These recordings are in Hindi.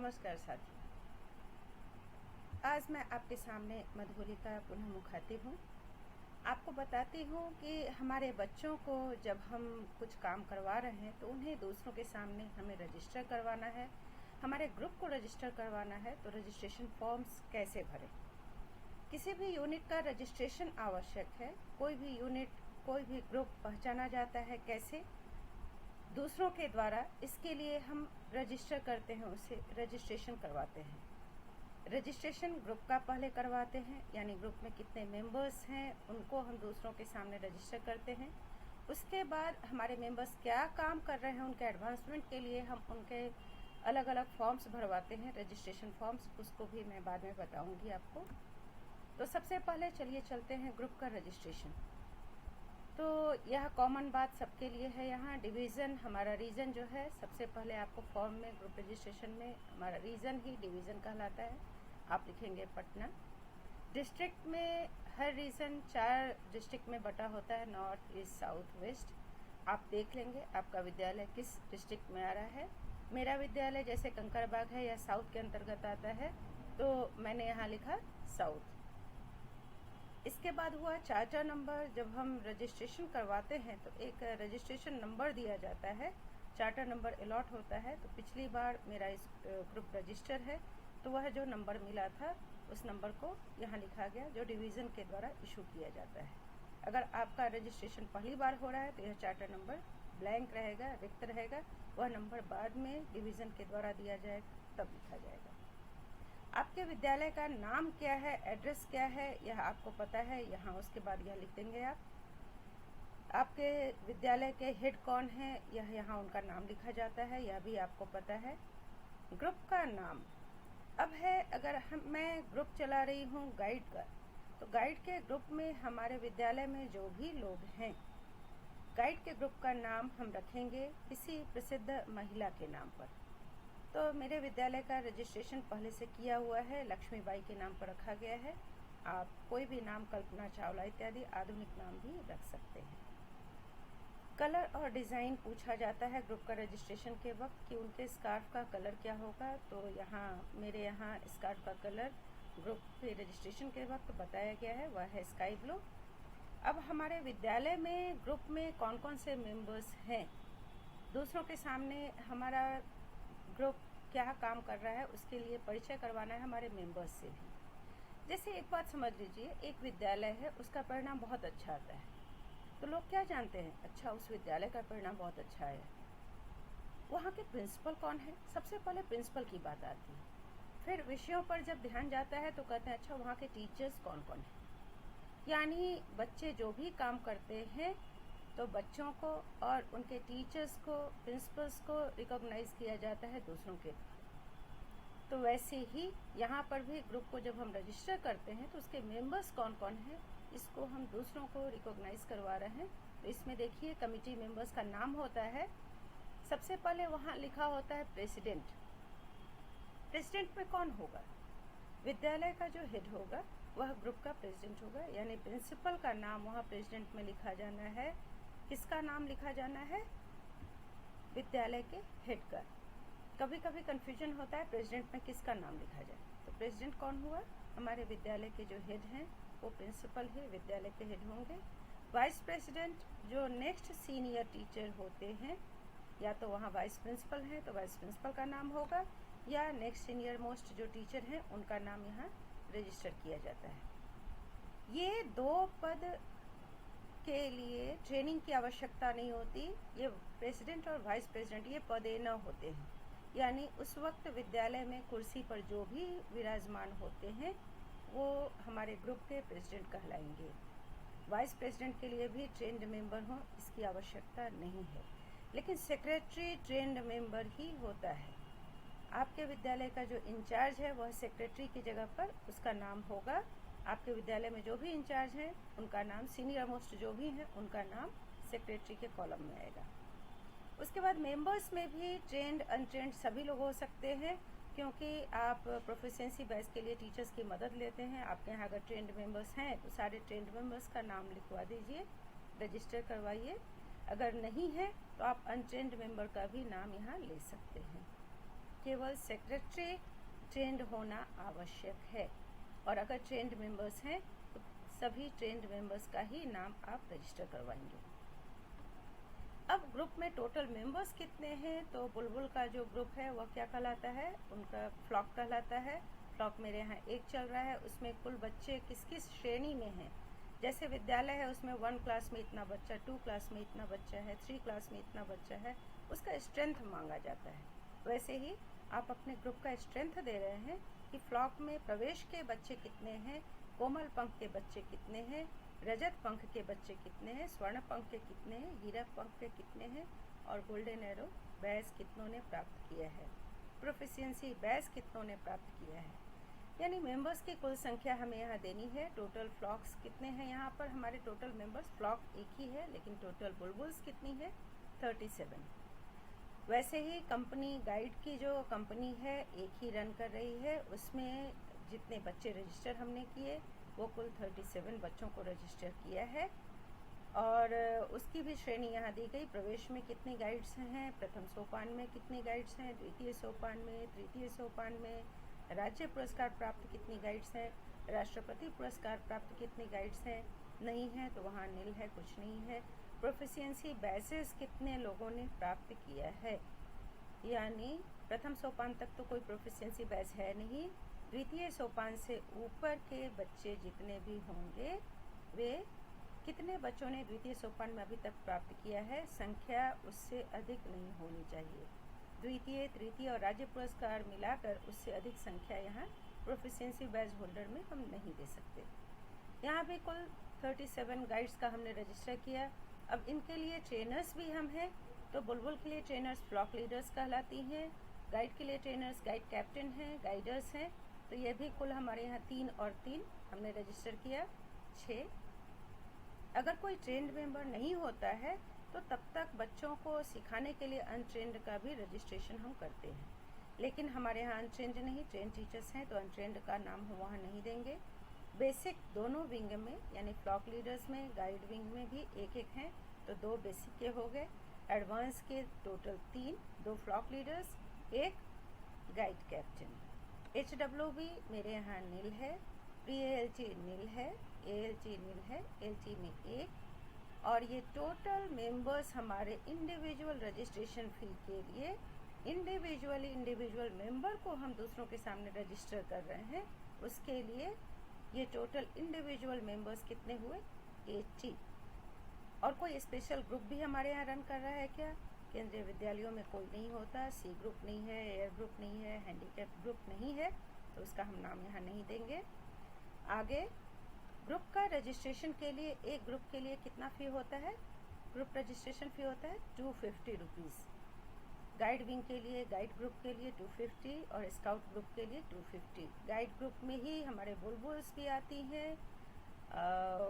नमस्कार साथियों, आज मैं आपके सामने मधुबोली का पुनः मुखातिब हूँ। आपको बताती हूँ कि हमारे बच्चों को जब हम कुछ काम करवा रहे हैं तो उन्हें दूसरों के सामने हमें रजिस्टर करवाना है, हमारे ग्रुप को रजिस्टर करवाना है, तो रजिस्ट्रेशन फॉर्म्स कैसे भरें। किसी भी यूनिट का रजिस्ट्रेशन आवश्यक है। कोई भी यूनिट, कोई भी ग्रुप पहचाना जाता है कैसे? दूसरों के द्वारा। इसके लिए हम रजिस्टर करते हैं, उसे रजिस्ट्रेशन करवाते हैं। रजिस्ट्रेशन ग्रुप का पहले करवाते हैं, यानी ग्रुप में कितने मेंबर्स हैं उनको हम दूसरों के सामने रजिस्टर करते हैं। उसके बाद हमारे मेंबर्स क्या काम कर रहे हैं, उनके एडवांसमेंट के लिए हम उनके अलग अलग फॉर्म्स भरवाते हैं, रजिस्ट्रेशन फॉर्म्स। उसको भी मैं बाद में बताऊंगी आपको। तो सबसे पहले चलिए चलते हैं ग्रुप का रजिस्ट्रेशन। तो यह कॉमन बात सबके लिए है। यहाँ डिवीज़न, हमारा रीजन जो है, सबसे पहले आपको फॉर्म में ग्रुप रजिस्ट्रेशन में हमारा रीजन ही डिवीज़न कहलाता है। आप लिखेंगे पटना। डिस्ट्रिक्ट में हर रीजन 4 डिस्ट्रिक्ट में बटा होता है, नॉर्थ, ईस्ट, साउथ, वेस्ट। आप देख लेंगे आपका विद्यालय किस डिस्ट्रिक्ट में आ रहा है। मेरा विद्यालय जैसे कंकड़बाग है या साउथ के अंतर्गत आता है, तो मैंने यहाँ लिखा साउथ। इसके बाद हुआ चार्टर नंबर। जब हम रजिस्ट्रेशन करवाते हैं तो एक रजिस्ट्रेशन नंबर दिया जाता है, चार्टर नंबर अलॉट होता है। तो पिछली बार मेरा इस ग्रुप रजिस्टर है, तो वह जो नंबर मिला था उस नंबर को यहाँ लिखा गया, जो डिवीज़न के द्वारा इशू किया जाता है। अगर आपका रजिस्ट्रेशन पहली बार हो रहा है तो यह चार्टर नंबर ब्लैंक रहेगा, रिक्त रहेगा। वह नंबर बाद में डिवीज़न के द्वारा दिया जाएगा, तब लिखा जाएगा। आपके विद्यालय का नाम क्या है, एड्रेस क्या है, यह आपको पता है। यहाँ उसके बाद यह लिख देंगे आप। आपके विद्यालय के हेड कौन है, यह यहाँ उनका नाम लिखा जाता है, यह भी आपको पता है। ग्रुप का नाम अब है, अगर मैं ग्रुप चला रही हूँ गाइड का, तो गाइड के ग्रुप में हमारे विद्यालय में जो भी लोग हैं, गाइड के ग्रुप का नाम हम रखेंगे किसी प्रसिद्ध महिला के नाम पर। तो मेरे विद्यालय का रजिस्ट्रेशन पहले से किया हुआ है, लक्ष्मीबाई के नाम पर रखा गया है। आप कोई भी नाम, कल्पना चावला इत्यादि आधुनिक नाम भी रख सकते हैं। कलर और डिज़ाइन पूछा जाता है ग्रुप का रजिस्ट्रेशन के वक्त कि उनके स्कार्फ का कलर क्या होगा। तो यहाँ मेरे यहाँ स्कार्फ का कलर ग्रुप के रजिस्ट्रेशन के वक्त बताया गया है, वह है स्काई ब्लू। अब हमारे विद्यालय में ग्रुप में कौन कौन से मेंबर्स हैं, दूसरों के सामने हमारा ग्रुप क्या काम कर रहा है, उसके लिए परिचय करवाना है हमारे मेंबर्स से भी। जैसे एक बात समझ लीजिए, एक विद्यालय है, उसका परिणाम बहुत अच्छा आता है, तो लोग क्या जानते हैं, अच्छा उस विद्यालय का परिणाम बहुत अच्छा है। वहाँ के प्रिंसिपल कौन है, सबसे पहले प्रिंसिपल की बात आती है। फिर विषयों पर जब ध्यान जाता है तो कहते हैं अच्छा वहाँ के टीचर्स कौन कौन है। यानी बच्चे जो भी काम करते हैं तो बच्चों को और उनके टीचर्स को, प्रिंसिपल्स को रिकॉग्नाइज किया जाता है दूसरों के। तो वैसे ही यहाँ पर भी ग्रुप को जब हम रजिस्टर करते हैं तो उसके मेंबर्स कौन कौन हैं, इसको हम दूसरों को रिकॉग्नाइज करवा रहे हैं। तो इसमें देखिए कमिटी मेंबर्स का नाम होता है। सबसे पहले वहाँ लिखा होता है प्रेसिडेंट। प्रेसिडेंट में कौन होगा, विद्यालय का जो हेड होगा वह ग्रुप का प्रेसिडेंट होगा। यानी प्रिंसिपल का नाम वहाँ प्रेसिडेंट में लिखा जाना है। किसका नाम लिखा जाना है, विद्यालय के हेड का। कभी कभी कंफ्यूजन होता है प्रेसिडेंट में किसका नाम लिखा जाए। तो प्रेसिडेंट कौन हुआ, हमारे विद्यालय के जो हेड हैं वो प्रिंसिपल है, विद्यालय के हेड होंगे। वाइस प्रेसिडेंट जो नेक्स्ट सीनियर टीचर होते हैं, या तो वहाँ वाइस प्रिंसिपल हैं तो वाइस प्रिंसिपल का नाम होगा, या नेक्स्ट सीनियर मोस्ट जो टीचर हैं उनका नाम यहाँ रजिस्टर किया जाता है। ये 2 पद के लिए ट्रेनिंग की आवश्यकता नहीं होती। ये प्रेसिडेंट और वाइस प्रेसिडेंट ये पदे न होते हैं, यानी उस वक्त विद्यालय में कुर्सी पर जो भी विराजमान होते हैं वो हमारे ग्रुप के प्रेसिडेंट कहलाएंगे। वाइस प्रेसिडेंट के लिए भी ट्रेंड मेंबर हों, इसकी आवश्यकता नहीं है, लेकिन सेक्रेटरी ट्रेंड मेंबर ही होता है। आपके विद्यालय का जो इंचार्ज है वह सेक्रेटरी की जगह पर उसका नाम होगा। आपके विद्यालय में जो भी इंचार्ज हैं उनका नाम, सीनियर मोस्ट जो भी हैं उनका नाम सेक्रेटरी के कॉलम में आएगा। उसके बाद मेंबर्स में भी ट्रेंड, अनट्रेंड सभी लोग हो सकते हैं, क्योंकि आप प्रोफिशिएंसी बैच के लिए टीचर्स की मदद लेते हैं। आपके यहाँ अगर ट्रेंड मेंबर्स हैं तो सारे ट्रेंड मेंबर्स का नाम लिखवा दीजिए, रजिस्टर करवाइए। अगर नहीं है तो आप अनट्रेंड मेंबर का भी नाम यहाँ ले सकते हैं। केवल सेक्रेटरी ट्रेंड होना आवश्यक है, और अगर ट्रेंड मेंबर्स हैं तो सभी ट्रेंड मेंबर्स का ही नाम आप रजिस्टर करवाएंगे। अब ग्रुप में टोटल मेंबर्स कितने हैं, तो बुलबुल का जो ग्रुप है वह क्या कहलाता है, उनका फ्लॉक कहलाता है। फ्लॉक मेरे यहाँ एक चल रहा है, उसमें कुल बच्चे किस किस श्रेणी में हैं। जैसे विद्यालय है उसमें 1 क्लास में इतना बच्चा, 2 क्लास में इतना बच्चा है, 3 क्लास में इतना बच्चा है, उसका स्ट्रेंथ मांगा जाता है। वैसे ही आप अपने ग्रुप का स्ट्रेंथ दे रहे हैं कि फ्लॉक में प्रवेश के बच्चे कितने हैं, कोमल पंख के बच्चे कितने हैं, रजत पंख के बच्चे कितने हैं, स्वर्ण पंख के कितने हैं, हीरा पंख के कितने हैं, और गोल्डन एरो बैच कितनों ने प्राप्त किया है, प्रोफिशिएंसी बैच कितनों ने प्राप्त किया है। यानी मेंबर्स की कुल संख्या हमें यहाँ देनी है। टोटल फ्लॉक्स कितने हैं, यहाँ पर हमारे टोटल मेंबर्स, फ्लॉक एक ही है लेकिन टोटल बुलबुल्स कितनी है, 37। वैसे ही कंपनी गाइड की जो कंपनी है एक ही रन कर रही है, उसमें जितने बच्चे रजिस्टर हमने किए वो कुल 37 बच्चों को रजिस्टर किया है। और उसकी भी श्रेणी यहाँ दी गई। प्रवेश में कितने गाइड्स हैं, प्रथम सोपान में कितने गाइड्स हैं, द्वितीय सोपान में, तृतीय सोपान में, राज्य पुरस्कार प्राप्त कितनी गाइड्स हैं, राष्ट्रपति पुरस्कार प्राप्त कितने गाइड्स हैं, नहीं है तो वहाँ नील है, कुछ नहीं है। प्रोफिशिएंसी बैचेस कितने लोगों ने प्राप्त किया है, यानी प्रथम सोपान तक तो कोई प्रोफिशिएंसी बैच है नहीं, द्वितीय सोपान से ऊपर के बच्चे जितने भी होंगे वे कितने बच्चों ने द्वितीय सोपान में अभी तक प्राप्त किया है, संख्या उससे अधिक नहीं होनी चाहिए। द्वितीय, तृतीय और राज्य पुरस्कार मिलाकर उससे अधिक संख्या यहाँ प्रोफिशिएंसी बैच होल्डर में हम नहीं दे सकते। यहाँ भी कुल 37 गाइड्स का हमने रजिस्टर किया। अब इनके लिए ट्रेनर्स भी हम हैं, तो बुलबुल के लिए ट्रेनर्स फ्लॉक लीडर्स कहलाती हैं, गाइड के लिए ट्रेनर्स गाइड कैप्टन हैं, गाइडर्स हैं। तो ये भी कुल हमारे यहाँ 3 और 3 हमने रजिस्टर किया, 6। अगर कोई ट्रेंड मेंबर नहीं होता है तो तब तक बच्चों को सिखाने के लिए अनट्रेंड का भी रजिस्ट्रेशन हम करते हैं, लेकिन हमारे यहाँ अनट्रेंड नहीं, ट्रेंड टीचर्स हैं तो अनट्रेंड का नाम हम वहाँ नहीं देंगे। बेसिक दोनों विंग में यानी फ्लॉक लीडर्स में, गाइड विंग में भी एक एक हैं, तो 2 बेसिक के हो गए। एडवांस के total 3, 2 flock leaders, 1 guide captain. HWB मेरे यहाँ नील है, PALT नील है, ALT नील है, LT में 1। और ये टोटल मेंबर्स हमारे इंडिविजुअल रजिस्ट्रेशन फ़ी के लिए इंडिविजुअल मेंबर को हम दूसरों के सामने रजिस्टर कर रहे हैं, उसके लिए ये टोटल इंडिविजुअल मेंबर्स कितने हुए, 80। और कोई स्पेशल ग्रुप भी हमारे यहाँ रन कर रहा है क्या, केंद्रीय विद्यालयों में कोई नहीं होता, C ग्रुप नहीं है, एयर ग्रुप नहीं है, हैंडीकैप ग्रुप नहीं है, तो उसका हम नाम यहाँ नहीं देंगे। आगे ग्रुप का रजिस्ट्रेशन के लिए एक ग्रुप के लिए कितना फ़ी होता है, ग्रुप रजिस्ट्रेशन फ़ी होता है 250 रुपीज़। गाइड विंग के लिए, गाइड ग्रुप के लिए 250 और स्काउट ग्रुप के लिए 250। गाइड ग्रुप में ही हमारे बुलबुल्स भी आती हैं,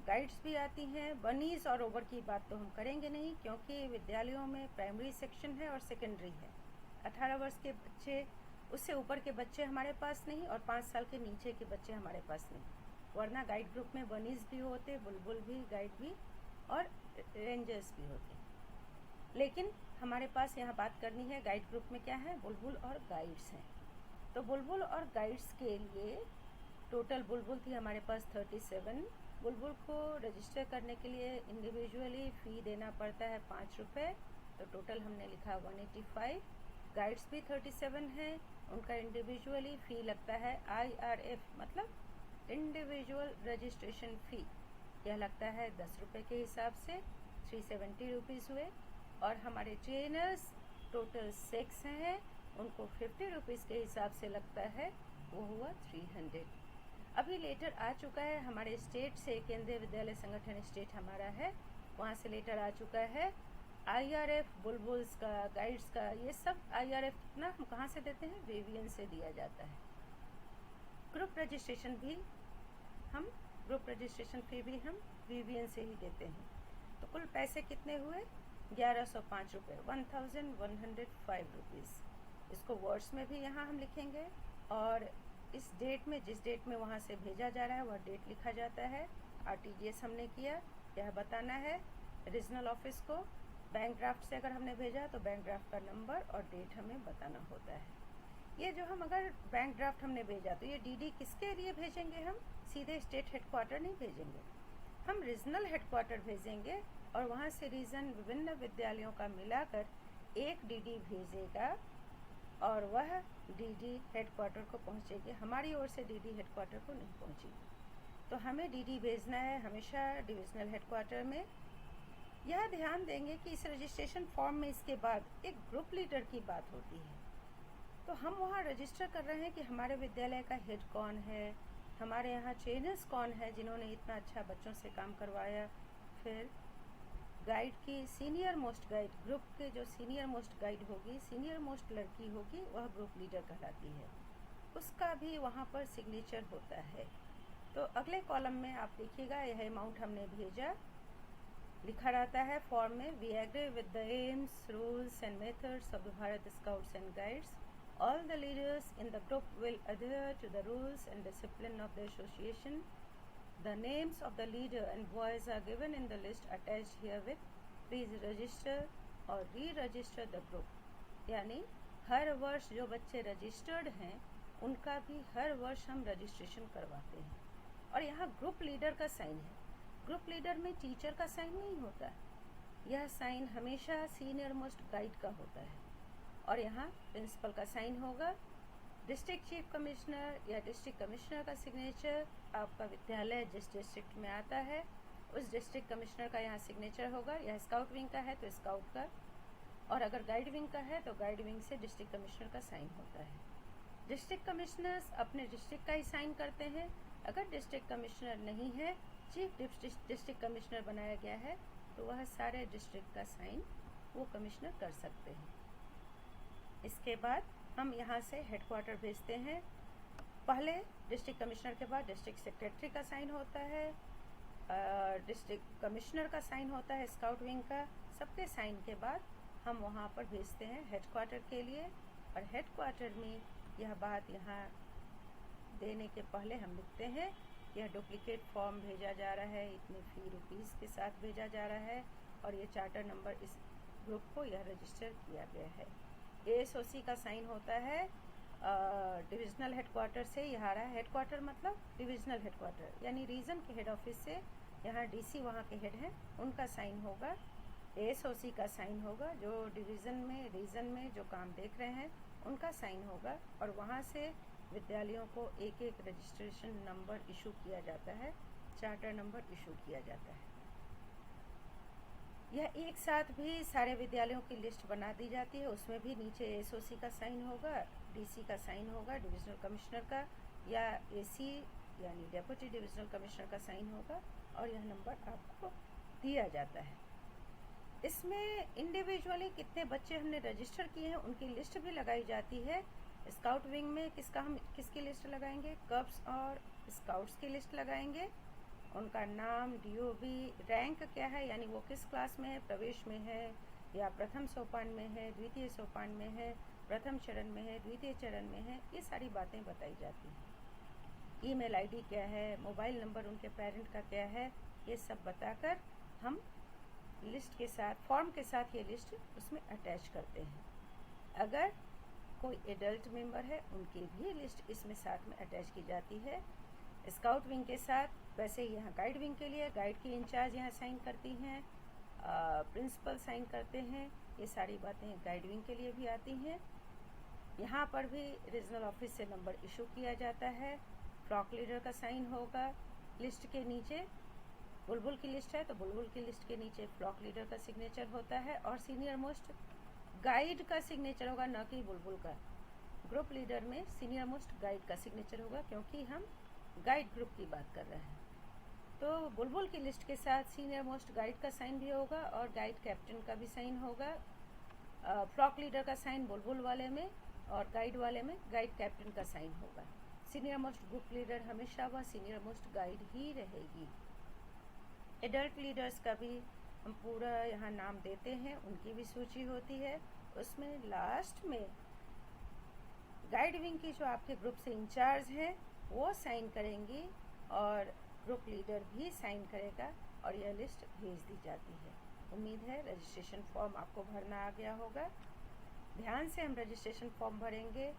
गाइड्स भी आती हैं। बनीज और ओवर की बात तो हम करेंगे नहीं, क्योंकि विद्यालयों में प्राइमरी सेक्शन है और सेकेंडरी है। 18 वर्ष के बच्चे, उससे ऊपर के बच्चे हमारे पास नहीं, और 5 साल के नीचे के बच्चे हमारे पास नहीं। वरना गाइड ग्रुप में बनीज भी होते, बुलबुल भी, गाइड भी और रेंजर्स भी होते। लेकिन हमारे पास यहाँ बात करनी है गाइड ग्रुप में क्या है, बुलबुल और गाइड्स हैं। तो बुलबुल और गाइड्स के लिए टोटल बुलबुल थी हमारे पास 37। बुलबुल को रजिस्टर करने के लिए इंडिविजुअली फ़ी देना पड़ता है 5 रुपये, तो टोटल हमने लिखा 185। गाइड्स भी 37 हैं, उनका इंडिविजुअली फ़ी लगता है IRF मतलब इंडिविजुअल रजिस्ट्रेशन फ़ी, यह लगता है 10 रुपये के हिसाब से, 370 रुपीज़ हुए। और हमारे ट्रेनर्स टोटल 6 हैं, उनको 50 रुपीज़ के हिसाब से लगता है, वो हुआ 300। अभी लेटर आ चुका है हमारे स्टेट से, केंद्रीय विद्यालय संगठन स्टेट हमारा है, वहाँ से लेटर आ चुका है IRF बुलबुल्स का, गाइड्स का, ये सब IRF कितना हम कहाँ से देते हैं, विवियन से दिया जाता है। ग्रुप रजिस्ट्रेशन भी हम, ग्रुप रजिस्ट्रेशन फ़ी भी हम विवियन से ही देते हैं। तो कुल पैसे कितने हुए, 1105 रुपये, 1105 रुपीज़। इसको वर्ड्स में भी यहाँ हम लिखेंगे, और इस डेट में, जिस डेट में वहाँ से भेजा जा रहा है वह डेट लिखा जाता है। RTGS हमने किया, यह बताना है रीजनल ऑफिस को। बैंक ड्राफ्ट से अगर हमने भेजा तो बैंक ड्राफ्ट का नंबर और डेट हमें बताना होता है। ये जो हम अगर बैंक ड्राफ्ट हमने भेजा तो ये डीडी किसके लिए भेजेंगे? हम सीधे स्टेट हेडक्वार्टर नहीं भेजेंगे, हम रीजनल हेडक्वार्टर भेजेंगे और वहाँ से रीजन विभिन्न विद्यालयों का मिलाकर एक डीडी भेजेगा और वह डीडी हेडक्वार्टर को पहुँचेगी। हमारी ओर से डीडी हेडक्वार्टर को नहीं पहुँचेगी। तो हमें डीडी भेजना है हमेशा डिविजनल हेडक्वार्टर में। यह ध्यान देंगे कि इस रजिस्ट्रेशन फॉर्म में इसके बाद एक ग्रुप लीडर की बात होती है। तो हम वहाँ रजिस्टर कर रहे हैं कि हमारे विद्यालय का हेड कौन है, हमारे यहाँ ट्रेनर्स कौन है जिन्होंने इतना अच्छा बच्चों से काम करवाया। फिर गाइड की सीनियर मोस्ट गाइड, ग्रुप के जो सीनियर मोस्ट गाइड होगी, सीनियर मोस्ट लड़की होगी, वह ग्रुप लीडर कहलाती है, उसका भी वहाँ पर सिग्नेचर होता है। तो अगले कॉलम में आप देखिएगा यह अमाउंट हमने भेजा, लिखा रहता है फॉर्म में, we agree with the aims, rules and methods of the Bharat scouts and guides. All the leaders in the group will adhere to the rules and discipline of the association. The names of the leader and boys are given in the list attached herewith. Please register or re-register the group. यानी हर वर्ष जो बच्चे रजिस्टर्ड हैं उनका भी हर वर्ष हम रजिस्ट्रेशन करवाते हैं। और यहाँ ग्रुप लीडर का साइन है। ग्रुप लीडर में टीचर का साइन नहीं होता, यह साइन हमेशा सीनियर मोस्ट गाइड का होता है। और यहाँ प्रिंसिपल का साइन होगा। डिस्ट्रिक्ट चीफ कमिश्नर या डिस्ट्रिक्ट कमिश्नर का सिग्नेचर, आपका विद्यालय जिस डिस्ट्रिक्ट में आता है उस डिस्ट्रिक्ट कमिश्नर का यहाँ सिग्नेचर होगा। यह स्काउट विंग का है तो स्काउट का, और अगर गाइड विंग का है तो गाइड विंग से डिस्ट्रिक्ट कमिश्नर का साइन होता है। डिस्ट्रिक्ट कमिश्नर्स अपने डिस्ट्रिक्ट का ही साइन करते हैं। अगर डिस्ट्रिक्ट कमिश्नर नहीं है, चीफ डिस्ट्रिक्ट कमिश्नर बनाया गया है, तो वह सारे डिस्ट्रिक्ट का साइन वो कमिश्नर कर सकते हैं। इसके बाद हम यहाँ से हेडक्वार्टर भेजते हैं। पहले डिस्ट्रिक्ट कमिश्नर के बाद डिस्ट्रिक्ट सेक्रेटरी का साइन होता है, डिस्ट्रिक्ट कमिश्नर का साइन होता है, स्काउट विंग का, सबके साइन के बाद हम वहाँ पर भेजते हैं हेडक्वार्टर के लिए। और हेडक्वार्टर में यह बात यहाँ देने के पहले हम लिखते हैं, यह डुप्लीकेट फॉर्म भेजा जा रहा है, इतने फी रुपीज़ के साथ भेजा जा रहा है और ये चार्टर नंबर इस ग्रुप को यह रजिस्टर किया गया है। ASOC का साइन होता है डिविजनल हेडक्वार्टर से। यहाँ रहा हेडक्वार्टर मतलब डिविजनल हेडक्वार्टर, यानी रीजन के हेड ऑफिस से यहाँ DC वहाँ के हेड हैं, उनका साइन होगा। ASOC का साइन होगा, जो डिवीज़न में रीजन में जो काम देख रहे हैं उनका साइन होगा। और वहाँ से विद्यालयों को एक एक रजिस्ट्रेशन नंबर इशू किया जाता है, चार्टर नंबर इशू किया जाता है। यह एक साथ भी सारे विद्यालयों की लिस्ट बना दी जाती है, उसमें भी नीचे ASOC का साइन होगा, DC का साइन होगा, डिविजनल कमिश्नर का, या AC यानी डेप्यूटी डिविजनल कमिश्नर का साइन होगा, और यह नंबर आपको दिया जाता है। इसमें इंडिविजुअली कितने बच्चे हमने रजिस्टर किए हैं उनकी लिस्ट भी लगाई जाती है। स्काउट विंग में हम किसकी लिस्ट लगाएंगे? कब्स और स्काउट्स की लिस्ट लगाएंगे। उनका नाम, DOB, रैंक क्या है, यानी वो किस क्लास में है, प्रवेश में है या प्रथम सोपान में है, द्वितीय सोपान में है, प्रथम चरण में है, द्वितीय चरण में है, ये सारी बातें बताई जाती हैं। ईमेल ID क्या है, मोबाइल नंबर उनके पेरेंट का क्या है, ये सब बताकर हम लिस्ट के साथ, फॉर्म के साथ ये लिस्ट उसमें अटैच करते हैं। अगर कोई एडल्ट मेंबर है उनकी भी लिस्ट इसमें साथ में अटैच की जाती है। स्काउट विंग के साथ वैसे ही यहाँ गाइड विंग के लिए गाइड की इंचार्ज यहाँ साइन करती हैं, प्रिंसिपल साइन करते हैं, ये सारी बातें गाइड विंग के लिए भी आती हैं। यहाँ पर भी रीजनल ऑफिस से नंबर इशू किया जाता है। फ्लॉक लीडर का साइन होगा। लिस्ट के नीचे बुलबुल की लिस्ट है तो बुलबुल की लिस्ट के नीचे फ्लॉक लीडर का सिग्नेचर होता है, और सीनियर मोस्ट गाइड का सिग्नेचर होगा, न कि बुलबुल का। ग्रुप लीडर में सीनियर मोस्ट गाइड का सिग्नेचर होगा, क्योंकि हम गाइड ग्रुप की बात कर रहे हैं। तो बुलबुल की लिस्ट के साथ सीनियर मोस्ट गाइड का साइन भी होगा और गाइड कैप्टन का भी साइन होगा। फ्लॉक लीडर का साइन बुलबुल वाले में और गाइड वाले में गाइड कैप्टन का साइन होगा। सीनियर मोस्ट ग्रुप लीडर हमेशा वह सीनियर मोस्ट गाइड ही रहेगी। एडल्ट लीडर्स का भी हम पूरा यहाँ नाम देते हैं, उनकी भी सूची होती है। उसमें लास्ट में गाइड विंग की जो आपके ग्रुप से इंचार्ज हैं वो साइन करेंगी और ग्रुप लीडर भी साइन करेगा, और यह लिस्ट भेज दी जाती है। उम्मीद है रजिस्ट्रेशन फॉर्म आपको भरना आ गया होगा। ध्यान से हम रजिस्ट्रेशन फॉर्म भरेंगे,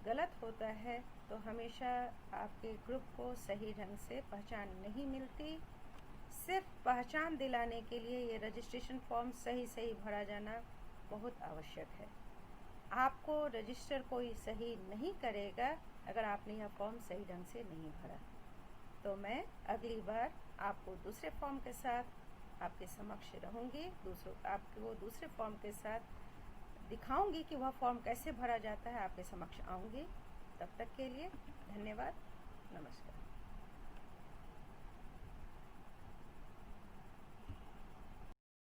गलत होता है तो हमेशा आपके ग्रुप को सही ढंग से पहचान नहीं मिलती। सिर्फ पहचान दिलाने के लिए ये रजिस्ट्रेशन फॉर्म सही भरा जाना बहुत आवश्यक है। आपको रजिस्टर कोई सही नहीं करेगा अगर आपने यह फॉर्म सही ढंग से नहीं भरा। तो मैं अगली बार आपको दूसरे फॉर्म के साथ आपके समक्ष रहूँगी, आपको दूसरे फॉर्म के साथ दिखाऊंगी कि वह फॉर्म कैसे भरा जाता है, आपके समक्ष आऊँगी। तब तक के लिए धन्यवाद, नमस्कार।